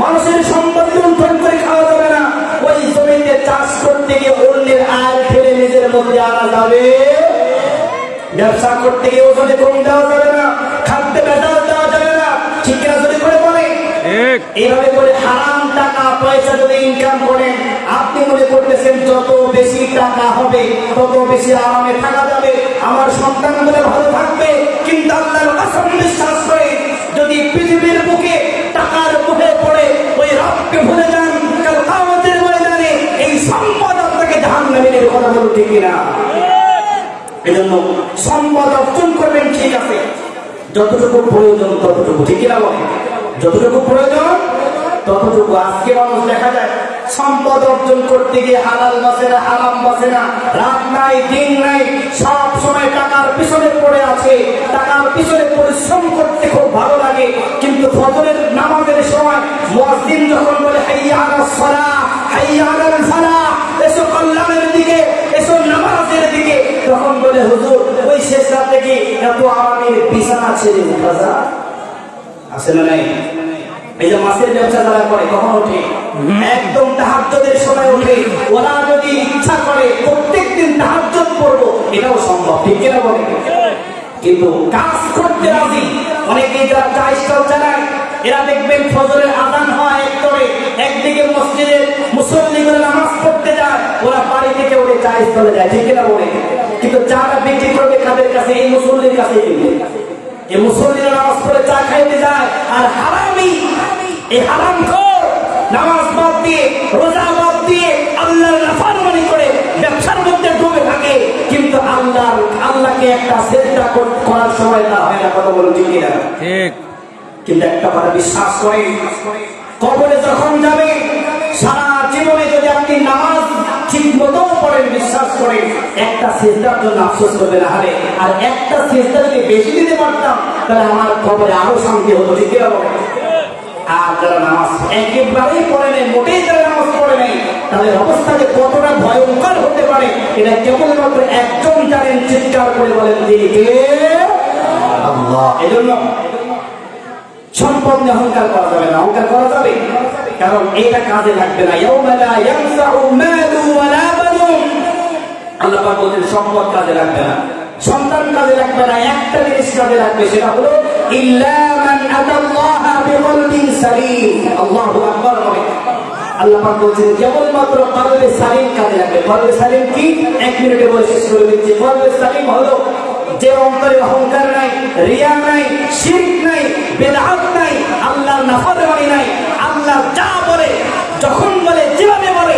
মানুষের সম্পদ লুণ্ঠন করে খাওয়া যাবে না। ওই জমিতে চাষ করতে গিয়ে অন্যের আয় ফেলে নিজের মধ্যে আনা যাবে। ব্যবসা করতে গিয়ে ওজনে কম দেওয়া যাবে না, খাদ্যে ভেজাল দেওয়া যাবে না। ঠিক কিনা যদি করে বলে এইভাবে করে হারাম টাকা পয়সা যদি ইনকাম করেন, আপনি মনে করতেছেন যত বেশি টাকা হবে তত বেশি আরামে থাকা যাবে, আমার সন্তানগুলো ভালো থাকবে। কিন্তু আল্লাহর কসম বিশ্বাস করে যদি পৃথিবীর বুকে টাকার মুখে পড়ে ওই রবকে ভুলে যান, কাল কিয়ামতের ময়দানে এই সম্পদ আপনাকে জাহান্নামে নিয়ে কথা বলুন, ঠিক কিনা? এজন্য সম্পদ অর্জন করবেন, ঠিক আছে, যতটুকু প্রয়োজন ততটুকু, ঠিক কিনা বলে? যতটুকু প্রয়োজন ততটুকু। আজকে মানুষ দেখা যায় সম্পদ অর্জন করতে গিয়ে হালাল বাঁচে না, হারাম বাঁচে না, রাত নাই দিন নাই, সব সময় টাকার পিছনে পড়ে আছে। টাকার পিছনে পরিশ্রম করতে খুব ভালো লাগে, কিন্তু ফজরের নামাজের সময় মুয়াজ্জিন যখন বলে হাইয়া আলাস সালাহ, হাইয়া আলাল ফালাহ, এসো কল্যাণের দিকে, এসো নামাজের দিকে, তখন বলে হুজুর ওই শেষ রাত থেকে এত আরামের বিছানা ছেড়ে উঠা যায়, আছে না নাই? এই যে মাছের ব্যবসা যারা করে কখন ওঠে? একদম তাহাজ্জুদের সময় ওঠে। ওরা যদি ইচ্ছা করে প্রত্যেকদিন তাহাজ্জুদ পড়বো, এটাও সম্ভব, ঠিক কিনা বলে? কিন্তু কাজ করতে রাজি অনেকে যারা চা স্টল চালায়, এরা দেখবেন ফজরের আযান হয় একদিকে মসজিদে মুসল্লিগুলো নামাজ পড়তে যায়, ওরা বাড়ি থেকে ওরে চা স্টলে যায়, ঠিক কিনা বলে? কিন্তু চাটা বিক্রি করবে কাদের কাছে? এই মুসল্লির কাছে কিনবে। এই মুসল্লিরা নামাজ পড়ে চা খাইতে যায়, আর হারামি এই হারামখোর নামাজ বাদ দিয়ে রোজা বাদ দিয়ে আল্লাহর নাফরমানি করে ব্যবসার মধ্যে ডুবে থাকে, কিন্তু আল্লাহকে একটা সিজদা করার সময় না হয় না, কথা বলুন, ঠিক কিনা? ঠিক। কিন্তু একটা কথা বিশ্বাস করে, কবরে যখন যাবে সারা জীবনে যদি আপনি নামাজ ঠিক মতো পড়েন, বিশ্বাস করেন একটা সিজদার জন্য আফসোস করবে না হারে। আর একটা সিজদা যদি বেশি দিতে পারতাম তাহলে আমার কবরে আরো শান্তি হতো, ঠিক কিনা বলে? আর যারা নামাজ একেবারেই পড়ে নেই, মোটেই যারা নামাজ পড়ে নেই, তাদের অবস্থা যে কতটা ভয়ঙ্কর হতে পারে এটা কেবলমাত্র একজন জানেন। চিৎকার করে বলেন, তিনি কে? আল্লাহ। এজন্য সম্পদ নিয়ে অহংকার করা যাবে না। অহংকার করা যাবে কারণ এটা কাজে লাগবে না। ইয়াউমা লা ইয়ানফাউ মালু ওয়ালা বানুন, আল্লাহ পাক বলেন সম্পদ কাজে লাগবে না, সন্তান কাজে লাগবে না, একটা জিনিস কাজে লাগবে, সেটা হলো ইল্লা মান আতাল্লাহা বিকলবিন সালিম। আল্লাহু আকবার। আল্লাহ পাক বলেন কেবলমাত্র কলবে সালিম কাজে লাগবে। কলবে সালিম কি? 1 মিনিটে বলে শেষ করে দিচ্ছি। কলবে সালিম হলো যে অন্তরে অহংকার নাই, রিয়া নাই, শিরক নাই, বিদআত নাই, আল্লাহর নাফরমানি নাই, আল্লাহ যা বলে যখন বলে যেভাবে বলে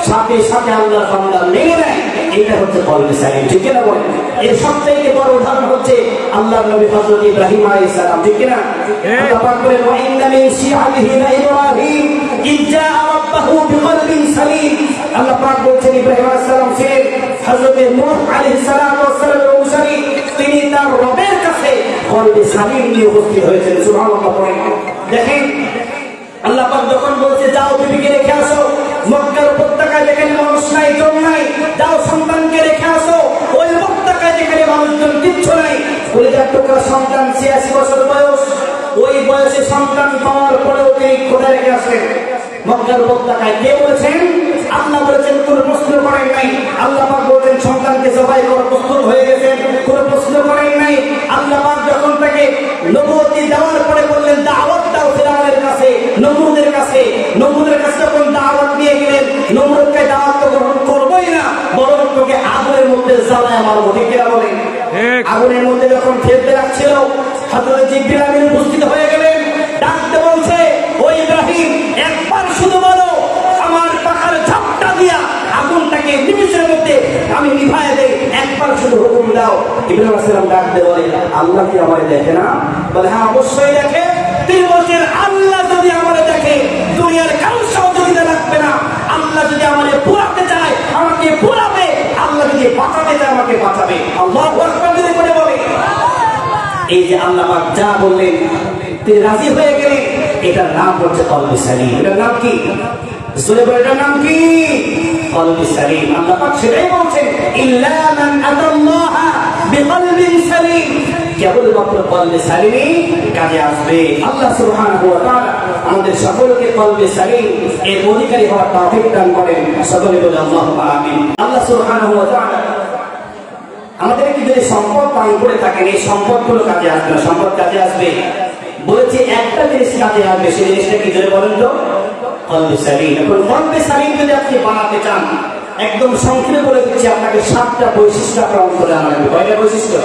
সাথে সাথে আল্লাহর বান্দা মেনে নেয়, এটা হচ্ছে কলবে সালিম, ঠিক কিনা বলে? এর সবথেকে বড় উদাহরণ হচ্ছে আল্লাহর নবী হযরত ইব্রাহিম আলাইহিস সালাম, ঠিক কিনা? আল্লাহ পাক বলেন ওয়া ইন্না মিন শিআতিহি লা ইব্রাহিম ইয জাআ রাব্বাহু বিকলবিন সালিম। আল্লাহ পাক বলেন ইব্রাহিম আলাইহিস সালাম ছিলেন হযরত নূহ আলাইহিস সালাম এর অনুসারী, তিনি তার রবের কাছে কলবে সালিম নিয়ে উপস্থিত হয়েছেন। সুবহানাল্লাহ। দেখেন আল্লাহ পাক যখন বলছে যাও বিবিকে রেখে আসো, মক্কার উপত্যকায় যেখানে মানুষ নাই, জন নাই, যাও সন্তানকে রেখে আসো। ওই উপত্যকায় যেখানে মানুষজন কিচ্ছু নাই, কলিজার টুকরা সন্তান 86 বছর বয়স, ওই বয়সে সন্তান পাওয়ার পরেও তিনি কোথায় রেখে আসলেন? মক্কার উপত্যকায়। কে বলেছেন? আল্লাহ বলেছেন, কোন প্রশ্ন করেন নাই। আল্লাহ পাক বলেছেন সন্তানকে জবাই করার প্রস্তুত হয়ে গেছেন, কোন প্রশ্ন করেন নাই। আল্লাহ পাক যখন তাকে নবুয়তি দেওয়ার পরে বললেন দাওয়াত দাও ফিরআউনের কাছে, নমরুদের কাছে। নমরুদের কাছে যখন দাওয়াত নিয়ে গেলেন, নমরুদকে দাওয়াত তো গ্রহণ করবোই না, বরং তোকে আগুনের মধ্যে জ্বালায় মারবো, ঠিক কিনা বলেন? আগুনের মধ্যে যখন ফেলতে রাখছিল, হযরত জিবরিল আমিন উপস্থিত হয়ে গেলেন, ডাকতে বলছে ও ইব্রাহিম একবার শুধু বলো, আমার পাখার ঝাপটা দিয়া আগুনটাকে নিমিষের মধ্যে আমি নিভায়ে দেই, একবার শুধু হুকুম দাও। ইব্রাহিম আলাইহিস সালাম ডাকতে বলে আল্লাহ কি আমারে দেখে না? বলে হ্যাঁ অবশ্যই দেখে। তিনি বলছেন আল্লাহ যদি আমারে দেখে দুনিয়ার কারো সহযোগিতা লাগবে না। আল্লাহ যদি আমারে পুরাতে চায় আমাকে পুরাবে, আল্লাহ যদি বাঁচাতে চায় আমাকে বাঁচাবে। আল্লাহু আকবার যদি করে বলে, এই যে আল্লাহ পাক যা বললেন তিনি রাজি হয়ে গেলেন, এটার নাম হচ্ছে কলবে সালিম। এটার নাম কি? জোরে বলে, এটার নাম কি? কলবে সালিম। আল্লাহ পাক সেটাই বলছেন ইল্লা মান আতাল্লাহা শুধুমাত্র কলবে সালিমই কাজে আসবে। আল্লাহ সুবহানাহু ওয়া তাআলা আমাদের সকলকে কলবে সালিম এর অধিকারী হওয়ার তৌফিক দান করেন। সকলে বলে আল্লাহুম্মা আমিন। আল্লাহ সুবহানাহু ওয়া তাআলা আমাদের কি যদি সম্পদ দান করে থাকেন, এই সম্পদগুলো কাজে আসবে না। সম্পদ কাজে আসবে বলেছি, একটা জিনিস কাজে আসবে, সেই জিনিসটা কি জোরে বলেন তো? কলবে সালিম। এখন কলবে সালিম যদি আপনি বানাতে চান, একদম সংক্ষেপে বলে দিচ্ছি, আপনাকে 7টা বৈশিষ্ট্য আপনার অন্তরে আনা লাগবে। কয়টা বৈশিষ্ট্য?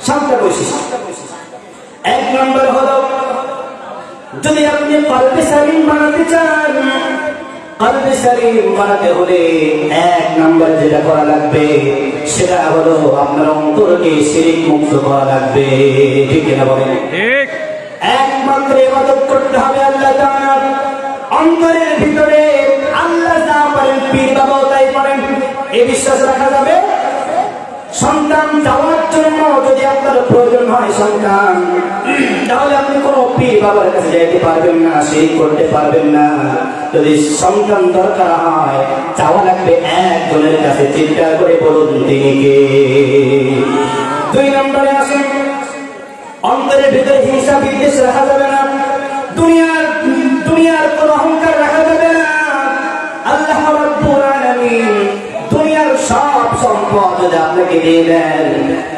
7টা বৈশিষ্ট্য। 1 নম্বর হলো, যদি আপনি কলবে সালিম বানাতে চান, কলবে সালিম বানাতে হলে 1 নম্বর যেটা করা লাগবে সেটা হলো আপনার অন্তরকে শিরক মুক্ত করা লাগবে। ঠিক কিনা বলেন? ঠিক। একমাত্র ইবাদত করতে হবে আল্লাহ তাআলার। অন্তরের ভিতরে আল্লাহ যা পারেন, পীর বাবাও তাই পারেন, এই বিশ্বাস রাখা যাবে। সন্তান চাওয়ার জন্য যদি আপনার প্রয়োজন হয় সন্তান, তাহলে আপনি কোনো পীর বাবার কাছে যাইতে পারবেন না, শিরক করতে পারবেন না। যদি সন্তান দরকার হয়, চাওয়া লাগবে একজনের কাছে। চিন্তা করে বলুন তিনি কে? 2 নম্বরে আসেন, অন্তরের ভিতরে হিংসা বিদ্বেষ রাখা যাবে না। দুনিয়ার কোন অহংকার রাখা যাবে না। আল্লাহ রাব্বুল আলামিন দুনিয়ার সব সম্পদ যদি আপনাকে দিয়ে দেন,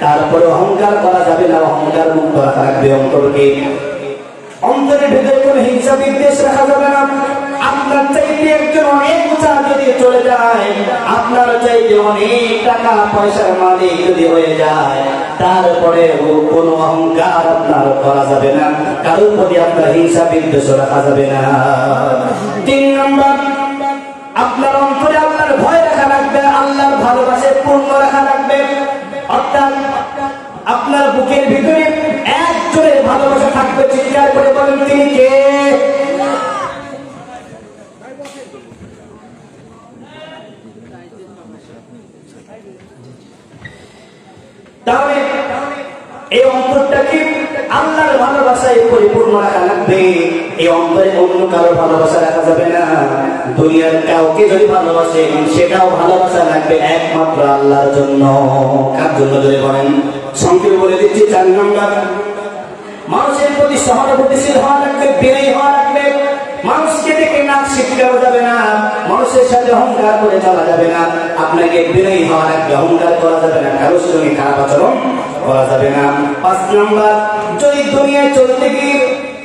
তারপরে অহংকার করা যাবে না। অহংকার মুক্ত রাখা লাগবে অন্তরকে। অন্তরের ভিতরে কোন হিংসা বিদ্বেষ রাখা যাবে না। আপনার চাইতে একজন অনেক উঁচা যদি চলে যায়, আপনার চাইতে অনেক টাকা পয়সার মালিক যদি হয়ে যায়, তারপরে কোনো অহংকার আপনার করা যাবে না। কারোর প্রতি আপনার হিংসা বিদ্বেষ রাখা যাবে না। 3 নম্বর, আপনার অন্তরে আল্লাহর ভয় রাখা লাগবে, আল্লাহর ভালোবাসা পূর্ণ রাখা লাগবে। অর্থাৎ আপনার বুকের ভিতরে একজনের ভালোবাসা থাকবে। চিৎকার করে বলেন তিনি কে? তাহলে এই অন্তরটাকে আল্লাহর ভালোবাসায় পরিপূর্ণ রাখা লাগবে। এই অন্তরে অন্য কারো ভালোবাসা রাখা যাবে না। দুনিয়ার কাউকে যদি ভালোবাসেন, সেটাও ভালোবাসা লাগবে একমাত্র আল্লাহর জন্য। কার জন্য যদি বলেন? সংক্ষেপে বলে দিচ্ছি, 4 নম্বর, মানুষের প্রতি সহানুভূতিশীল হওয়া লাগবে, বিনয়ী হওয়া লাগবে। মানুষকে দেখে নাক শিটকানো যাবে না, মানুষের সাথে অহংকার করে চলা যাবে না। আপনাকে বিনয়ী হওয়া লাগবে, অহংকার করা যাবে না, কারোর সঙ্গে খারাপ আচরণ করা যাবে না। 5 নম্বর, যদি দুনিয়ায় চলতে গিয়ে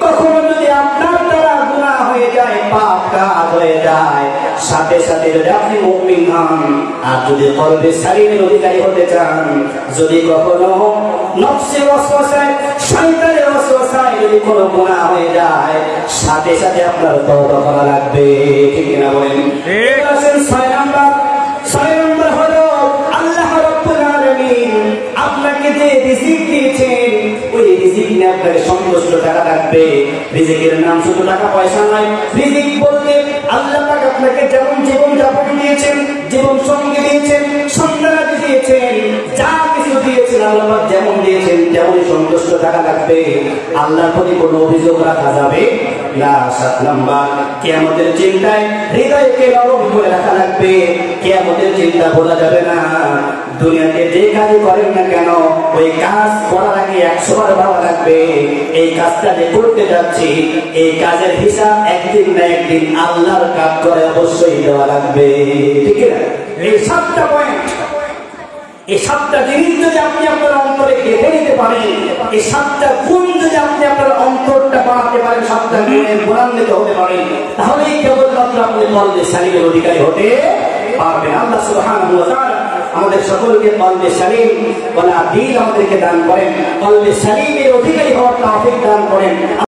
কখনো যদি আপনার দ্বারা গুনাহ হয়ে যায়, পাপ কাজ হয়ে যায়, সাথে সাথে যদি আপনি মুমিন হন, আর যদি কলবে সালিমের অধিকারী হতে চান, যদি কখনো নফসের ওয়াসওয়াসায়, শয়তানের ওয়াসওয়াসায় যদি কোনো গুনাহ হয়ে যায়, সাথে সাথে আপনার তওবা করা লাগবে। ঠিক না বলেন? ঠিক আছে। 6 নম্বর হলো, আল্লাহ রাব্বুল আলামিন আপনাকে যে রিজিক দিয়েছেন, ওই রিজিক নিয়ে আপনাকে সন্তুষ্ট থাকা লাগবে। রিজিকের নাম শুধু টাকা পয়সা নয়। রিজিক বলতে আল্লাহ পাক আপনাকে যেমন জীবন যাপন দিয়েছেন, জীবন সঙ্গী দিয়েছেন, সন্তানাদি দিয়েছেন, যা কিছু দিয়েছেন আল্লাহ পাক যেমন দিয়েছেন তেমনই সন্তুষ্ট থাকা লাগবে। আল্লাহর প্রতি কোনো অভিযোগ রাখা যাবে না। 7 নম্বর, কিয়ামতের চিন্তায় হৃদয়কে নরম করে রাখা লাগবে। কিয়ামতের চিন্তা ভোলা যাবে না। দুনিয়াতে যে কাজ করেন না কেন, ওই কাজ করার আগে 100 বার ভাবা লাগবে, এই কাজটা যে করতে যাচ্ছি, এই কাজের হিসাব একদিন না একদিন আল্লাহর কাজ করে অবশ্যই দেওয়া লাগবে। ঠিক না? এই 7টা পয়েন্ট, এই 7টা জিনিস যদি আপনি আপনার অন্তরে গেঁথে নিতে পারেন, এই 7টা গুণ যদি আপনি আপনার অন্তরটা বানাতে পারেন, 7টা গুণের গুণান্বিত হতে পারেন, তাহলেই কেবলমাত্র আপনি কলবে সালিমের অধিকারী হতে পারবেন। আল্লাহ সুবহানাহু ওয়া তাআলা আমাদের সকলকে কলবে সালিম ওয়ালা দিল আমাদেরকে দান করেন, কলবে সালিমের অধিকারী হওয়ার তৌফিক দান করেন।